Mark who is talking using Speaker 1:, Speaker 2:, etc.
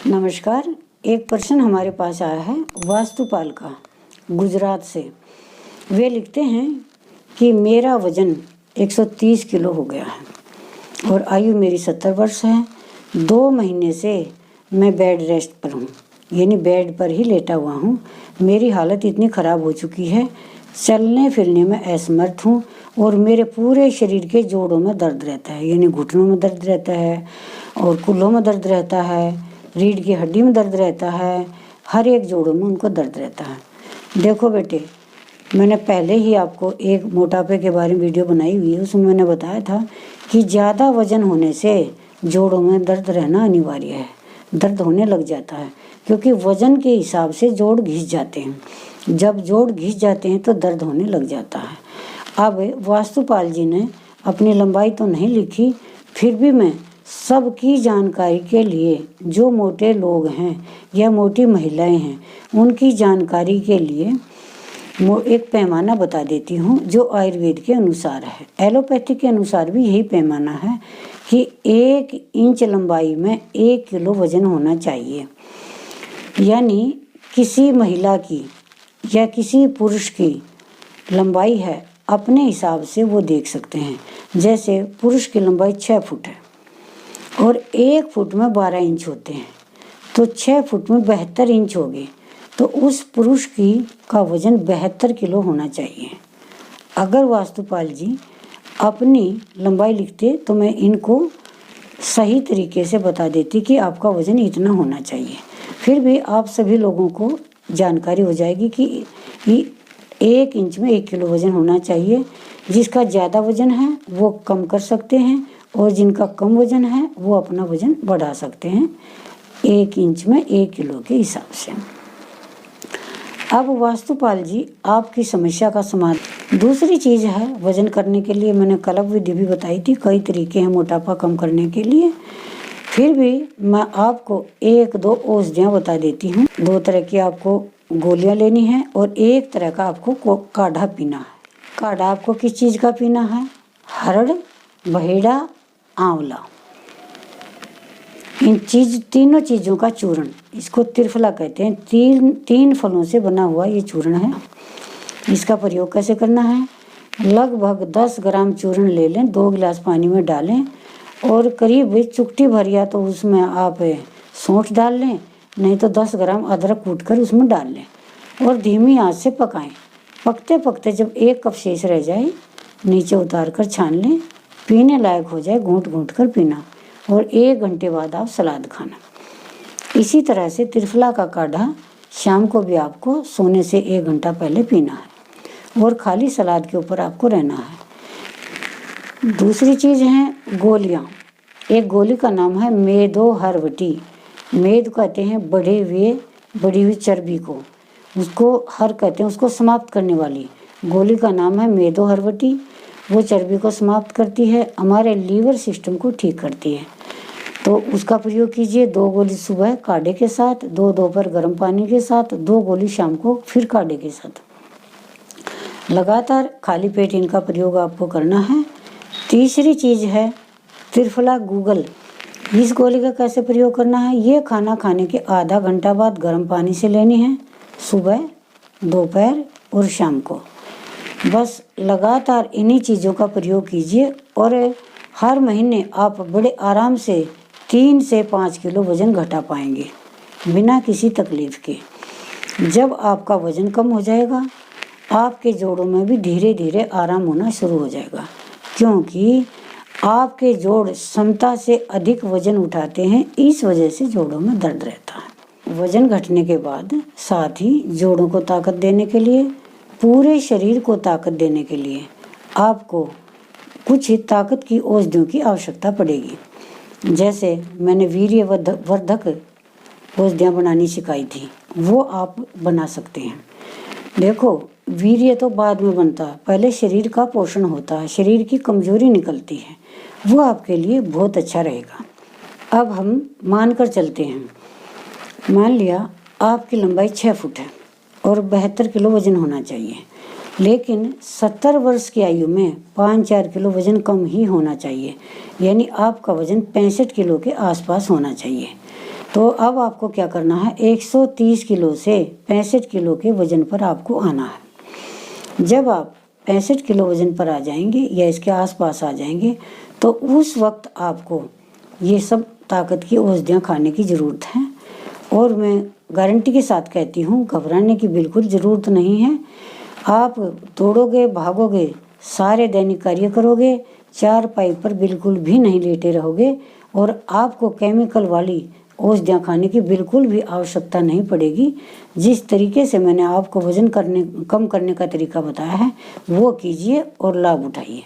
Speaker 1: नमस्कार। एक प्रश्न हमारे पास आया है वास्तुपाल का, गुजरात से। वे लिखते हैं कि मेरा वज़न 130 किलो हो गया है और आयु मेरी 70 वर्ष है। 2 महीने से मैं बेड रेस्ट पर हूँ, यानी बेड पर ही लेटा हुआ हूँ। मेरी हालत इतनी ख़राब हो चुकी है, चलने फिरने में असमर्थ हूँ और मेरे पूरे शरीर के जोड़ों में दर्द रहता है, यानी घुटनों में दर्द रहता है और कूल्हों में दर्द रहता है, रीढ़ की हड्डी में दर्द रहता है, हर एक जोड़ों में उनको दर्द रहता है। देखो बेटे, मैंने पहले ही आपको एक मोटापे के बारे में वीडियो बनाई हुई है, उसमें मैंने बताया था कि ज़्यादा वजन होने से जोड़ों में दर्द रहना अनिवार्य है, दर्द होने लग जाता है, क्योंकि वजन के हिसाब से जोड़ घिस जाते हैं। जब जोड़ घिस जाते हैं तो दर्द होने लग जाता है। अब वास्तुपाल जी ने अपनी लंबाई तो नहीं लिखी, फिर भी मैं सबकी जानकारी के लिए, जो मोटे लोग हैं या मोटी महिलाएं हैं, उनकी जानकारी के लिए एक पैमाना बता देती हूँ जो आयुर्वेद के अनुसार है। एलोपैथी के अनुसार भी यही पैमाना है कि 1 इंच लंबाई में 1 किलो वजन होना चाहिए। यानी किसी महिला की या किसी पुरुष की लंबाई है, अपने हिसाब से वो देख सकते हैं। जैसे पुरुष की लंबाई 6 फुट है और 1 फुट में 12 इंच होते हैं, तो 6 फुट में 72 इंच हो गए, तो उस पुरुष की का वजन 72 किलो होना चाहिए। अगर वास्तुपाल जी अपनी लंबाई लिखते तो मैं इनको सही तरीके से बता देती कि आपका वजन इतना होना चाहिए। फिर भी आप सभी लोगों को जानकारी हो जाएगी कि 1 इंच में 1 किलो वजन होना चाहिए। जिसका ज़्यादा वजन है वो कम कर सकते हैं और जिनका कम वजन है वो अपना वजन बढ़ा सकते हैं 1 इंच में 1 किलो के हिसाब से। अब वास्तुपाल जी आपकी समस्या का समाधान। दूसरी चीज़ है वजन करने के लिए, मैंने कल्प विधि भी बताई थी, कई तरीके हैं मोटापा कम करने के लिए। फिर भी मैं आपको 1-2 औषधियाँ बता देती हूँ। 2 तरह की आपको गोलियाँ लेनी है और 1 तरह का आपको काढ़ा पीना है। काढ़ा आपको किस चीज़ का पीना है? हरड़, बहेड़ा, आंवला, इन तीनों चीज़ों का चूर्ण, इसको त्रिफला कहते हैं। 3 फलों से बना हुआ ये चूर्ण है। इसका प्रयोग कैसे करना है? लगभग 10 ग्राम चूर्ण ले लें, 2 गिलास पानी में डालें और करीब चुटकी भर या तो उसमें आप सौंठ डाल लें, नहीं तो 10 ग्राम अदरक कूट कर उसमें डाल लें और धीमी आंच से पकाएं। पकते पकते जब 1 कप शेष रह जाए, नीचे उतार कर छान लें। पीने लायक हो जाए, घूंट घूंट कर पीना और 1 घंटे बाद आप सलाद खाना। इसी तरह से त्रिफला का काढ़ा शाम को भी आपको सोने से 1 घंटा पहले पीना है और खाली सलाद के ऊपर आपको रहना है। दूसरी चीज़ है गोलियाँ। एक गोली का नाम है मेदो हरवटी। मेद कहते हैं बढ़ी हुई चर्बी को, उसको हर कहते हैं, उसको समाप्त करने वाली गोली का नाम है मेदो हरवटी। वो चर्बी को समाप्त करती है, हमारे लीवर सिस्टम को ठीक करती है, तो उसका प्रयोग कीजिए। 2 गोली सुबह काढ़े के साथ, 2 दोपहर गर्म पानी के साथ, 2 गोली शाम को फिर काढ़े के साथ। लगातार खाली पेट इनका प्रयोग आपको करना है। तीसरी चीज़ है त्रिफला गूगल। इस गोली का कैसे प्रयोग करना है? ये खाना खाने के आधा घंटा बाद गर्म पानी से लेनी है, सुबह, दोपहर और शाम को। बस लगातार इन्हीं चीज़ों का प्रयोग कीजिए और हर महीने आप बड़े आराम से 3 से 5 किलो वज़न घटा पाएंगे बिना किसी तकलीफ़ के। जब आपका वज़न कम हो जाएगा, आपके जोड़ों में भी धीरे धीरे आराम होना शुरू हो जाएगा, क्योंकि आपके जोड़ क्षमता से अधिक वज़न उठाते हैं, इस वजह से जोड़ों में दर्द रहता है। वज़न घटने के बाद साथ ही जोड़ों को ताकत देने के लिए, पूरे शरीर को ताकत देने के लिए आपको कुछ ताकत की औषधियों की आवश्यकता पड़ेगी। जैसे मैंने वीर्यवर्धक औषधियाँ बनानी सिखाई थी, वो आप बना सकते हैं। देखो, वीर्य तो बाद में बनता है, पहले शरीर का पोषण होता है, शरीर की कमजोरी निकलती है, वो आपके लिए बहुत अच्छा रहेगा। अब हम मान कर चलते हैं, मान लिया आपकी लंबाई 6 फुट है और 72 किलो वजन होना चाहिए, लेकिन 70 वर्ष की आयु में 5-4 किलो वजन कम ही होना चाहिए, यानी आपका वजन 65 किलो के आसपास होना चाहिए। तो अब आपको क्या करना है, 130 किलो से 65 किलो के वजन पर आपको आना है। जब आप 65 किलो वजन पर आ जाएंगे या इसके आसपास आ जाएंगे तो उस वक्त आपको ये सब ताकत की औषधियाँ खाने की ज़रूरत है। और मैं गारंटी के साथ कहती हूँ, घबराने की बिल्कुल ज़रूरत नहीं है। आप दौड़ोगे, भागोगे, सारे दैनिक कार्य करोगे, चारपाई पर बिल्कुल भी नहीं लेटे रहोगे और आपको केमिकल वाली औषधियाँ खाने की बिल्कुल भी आवश्यकता नहीं पड़ेगी। जिस तरीके से मैंने आपको वजन कम करने का तरीका बताया है वो कीजिए और लाभ उठाइए।